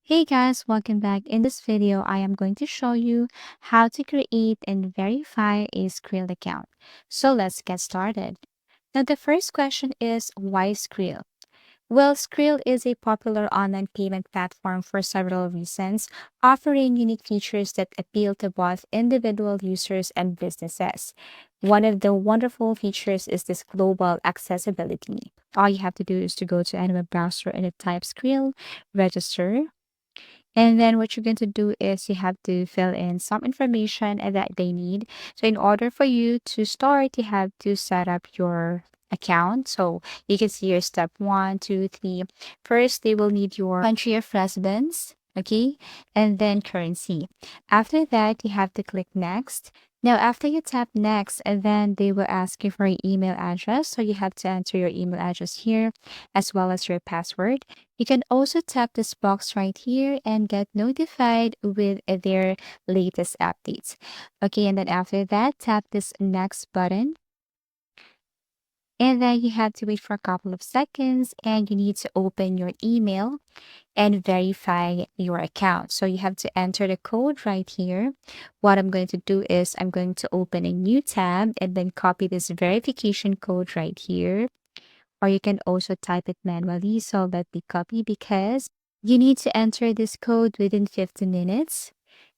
Hey guys, welcome back. In this video, I am going to show you how to create and verify a Skrill account. So let's get started. Now the first question is, why Skrill? Well, Skrill is a popular online payment platform for several reasons, offering unique features that appeal to both individual users and businesses. One of the wonderful features is this global accessibility. All you have to do is to go to any web browser and type Skrill, register, and then what you're going to do is you have to fill in some information that they need. So in order for you to start, you have to set up your account. So you can see your step one, two, three. First, they will need your country of residence. Okay, and then currency. After that, you have to click next. Now, after you tap next, and then they will ask you for your email address. So you have to enter your email address here as well as your password. You can also tap this box right here and get notified with their latest updates. Okay, and then after that, tap this next button. And then you have to wait for a couple of seconds and you need to open your email and verify your account. So you have to enter the code right here. What I'm going to do is I'm going to open a new tab and then copy this verification code right here, or you can also type it manually. So let me copy because you need to enter this code within 15 minutes.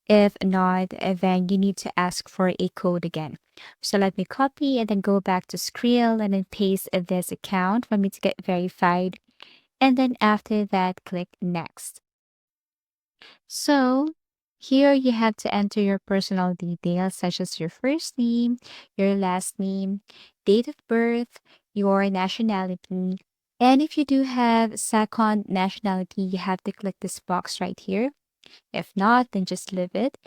If not, then you need to ask for a code again. So let me copy and then go back to Skrill and then paste this account for me to get verified. And then after that, click next. So here you have to enter your personal details such as your first name, your last name, date of birth, your nationality. And if you do have second nationality, you have to click this box right here. If not, then just leave it.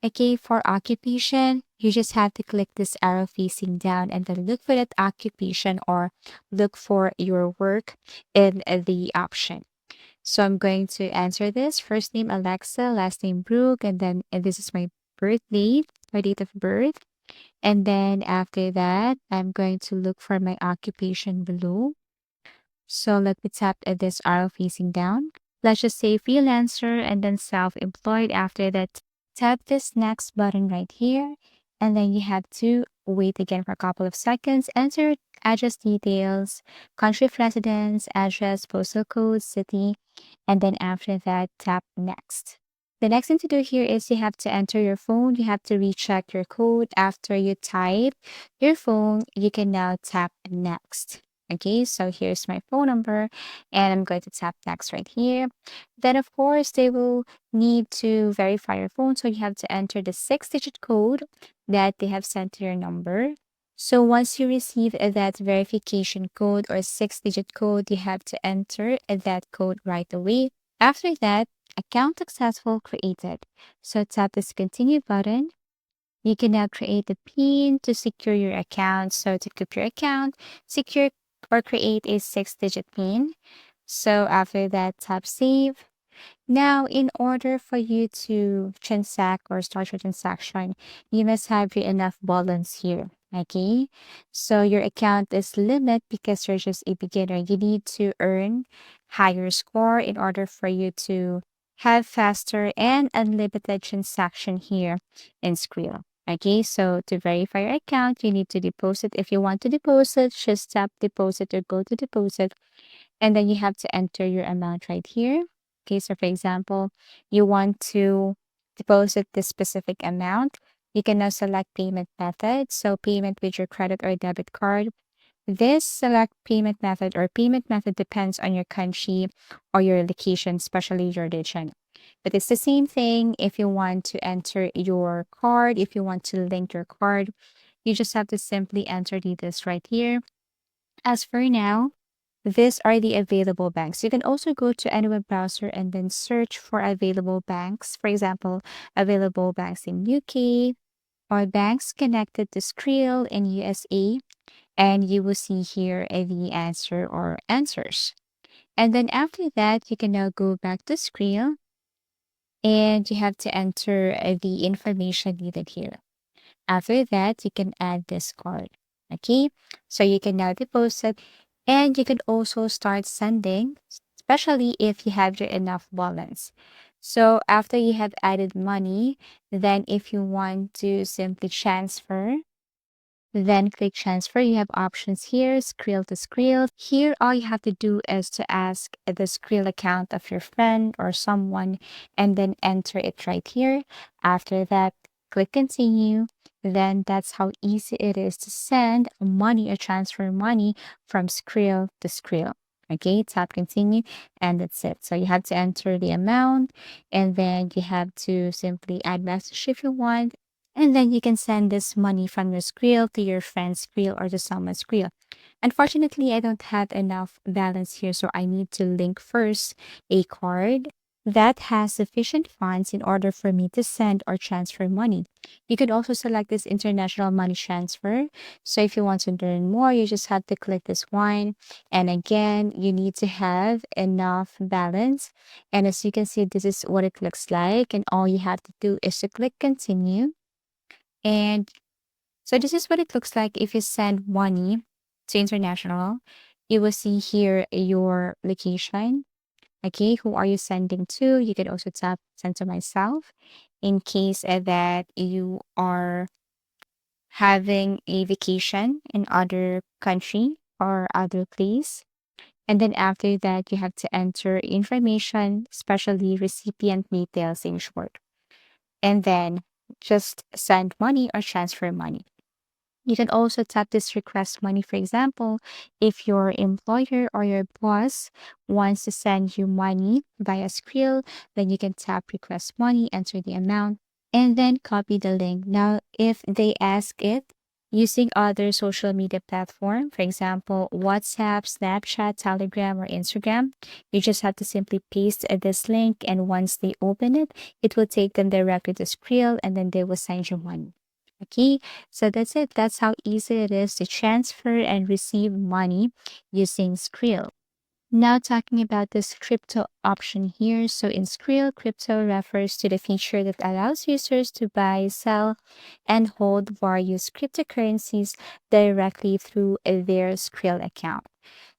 Okay, for occupation, you just have to click this arrow facing down and then look for that occupation or look for your work in the option. So I'm going to answer this. First name Alexa, last name Brooke, and this is my birth date, my date of birth. And then after that, I'm going to look for my occupation below. So let me tap at this arrow facing down. Let's just say freelancer and then self-employed. After that, tap this next button right here. And then you have to wait again for a couple of seconds. Enter address details, country of residence, address, postal code, city, and then after that, tap next. The next thing to do here is you have to enter your phone. You have to recheck your code. After you type your phone, you can now tap next. Okay, so here's my phone number and I'm going to tap next right here. Then of course, they will need to verify your phone. So you have to enter the 6-digit code that they have sent to your number. So once you receive that verification code or 6-digit code, you have to enter that code right away. After that, account successful created. So tap this continue button. You can now create a PIN to secure your account. So to keep your account secure or create a 6-digit PIN. So after that, tap save. Now, in order for you to transact or start your transaction, you must have your enough balance here. Okay, so your account is limit because you're just a beginner. You need to earn higher score in order for you to have faster and unlimited transaction here in Skrill. Okay, so to verify your account, you need to deposit. If you want to deposit, just tap deposit or go to deposit, and then you have to enter your amount right here. Okay, so for example, you want to deposit this specific amount. You can now select payment method. So payment with your credit or debit card. This select payment method or payment method depends on your country or your location, especially your region. But it's the same thing if you want to enter your card, if you want to link your card, you just have to simply enter details right here. As for now, these are the available banks. You can also go to any web browser and then search for available banks. For example, available banks in UK or banks connected to Skrill in USA. And you will see here the answer or answers. And then after that, you can now go back to Skrill and you have to enter the information needed here. After that, you can add this card. Okay, so you can now deposit and you can also start sending, especially if you have your enough balance. So after you have added money, then if you want to simply transfer, then click transfer. You have options here, Skrill to Skrill. Here, all you have to do is to ask the Skrill account of your friend or someone and then enter it right here. After that, click continue. Then that's how easy it is to send money or transfer money from Skrill to Skrill. Okay, tap continue and that's it. So you have to enter the amount and then you have to simply add message if you want, and then you can send this money from your Skrill to your friend's Skrill or to someone's Skrill. Unfortunately, I don't have enough balance here, so I need to link first a card that has sufficient funds in order for me to send or transfer money. You could also select this international money transfer. So if you want to learn more, you just have to click this one. And again, you need to have enough balance. And as you can see, this is what it looks like. And all you have to do is to click continue. And so this is what it looks like if you send money to international. You will see here your location. Okay, who are you sending to? You can also tap send to myself in case that you are having a vacation in other country or other place. And then after that, you have to enter information, especially recipient details in short. And then just send money or transfer money. You can also tap this request money. For example, if your employer or your boss wants to send you money via Skrill, then you can tap request money, enter the amount, and then copy the link. Now, if they ask it using other social media platform, for example, WhatsApp, Snapchat, Telegram, or Instagram, you just have to simply paste this link, and once they open it, it will take them directly to Skrill, and then they will send you money. Okay, so that's it. That's how easy it is to transfer and receive money using Skrill. Now talking about this crypto option here. So in Skrill, crypto refers to the feature that allows users to buy, sell, and hold various cryptocurrencies directly through their Skrill account.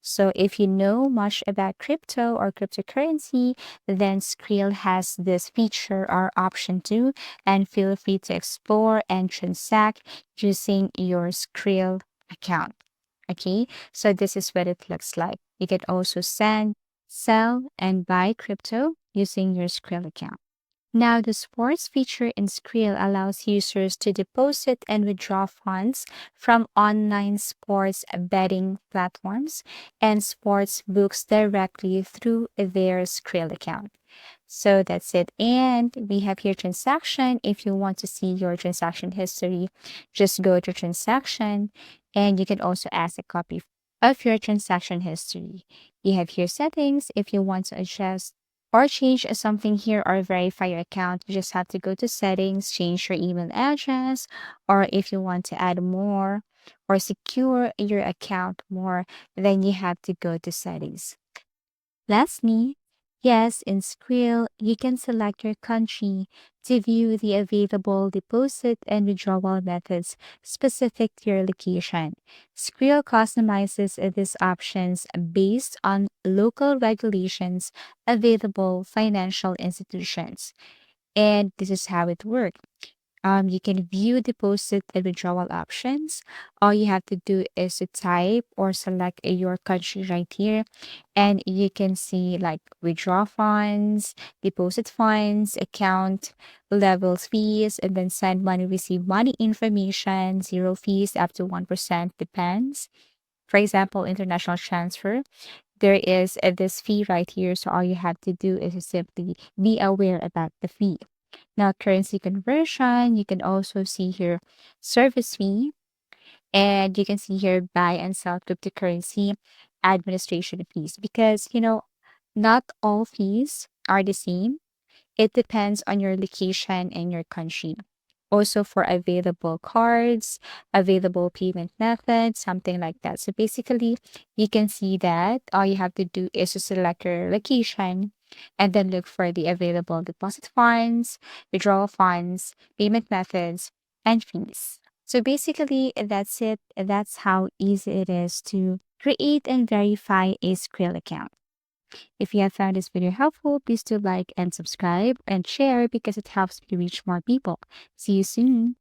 So if you know much about crypto or cryptocurrency, then Skrill has this feature or option too, and feel free to explore and transact using your Skrill account. Okay, so this is what it looks like. You can also send, sell, and buy crypto using your Skrill account. Now, the sports feature in Skrill allows users to deposit and withdraw funds from online sports betting platforms and sports books directly through their Skrill account. So that's it. And we have here transaction. If you want to see your transaction history, just go to transaction and you can also ask a copy of your transaction history. You have here settings. If you want to adjust or change something here or verify your account, you just have to go to settings, change your email address, or if you want to add more or secure your account more, then you have to go to settings. Lastly, yes, in Skrill, you can select your country to view the available deposit and withdrawal methods specific to your location. Skrill customizes these options based on local regulations available financial institutions. And this is how it works. You can view deposit and withdrawal options. All you have to do is to type or select your country right here, and you can see like withdraw funds, deposit funds, account levels, fees, and then send money, receive money information, zero fees up to 1%, depends. For example, international transfer, there is this fee right here. So all you have to do is to simply be aware about the fee. Now, currency conversion, you can also see here service fee, and you can see here buy and sell cryptocurrency administration fees, because not all fees are the same. It depends on your location and your country. Also for available cards, available payment methods, something like that. So basically, you can see that all you have to do is to select your location and then look for the available deposit funds, withdrawal funds, payment methods, and fees. So basically, that's it. That's how easy it is to create and verify a Skrill account. If you have found this video helpful, please do like and subscribe and share because it helps me reach more people. See you soon.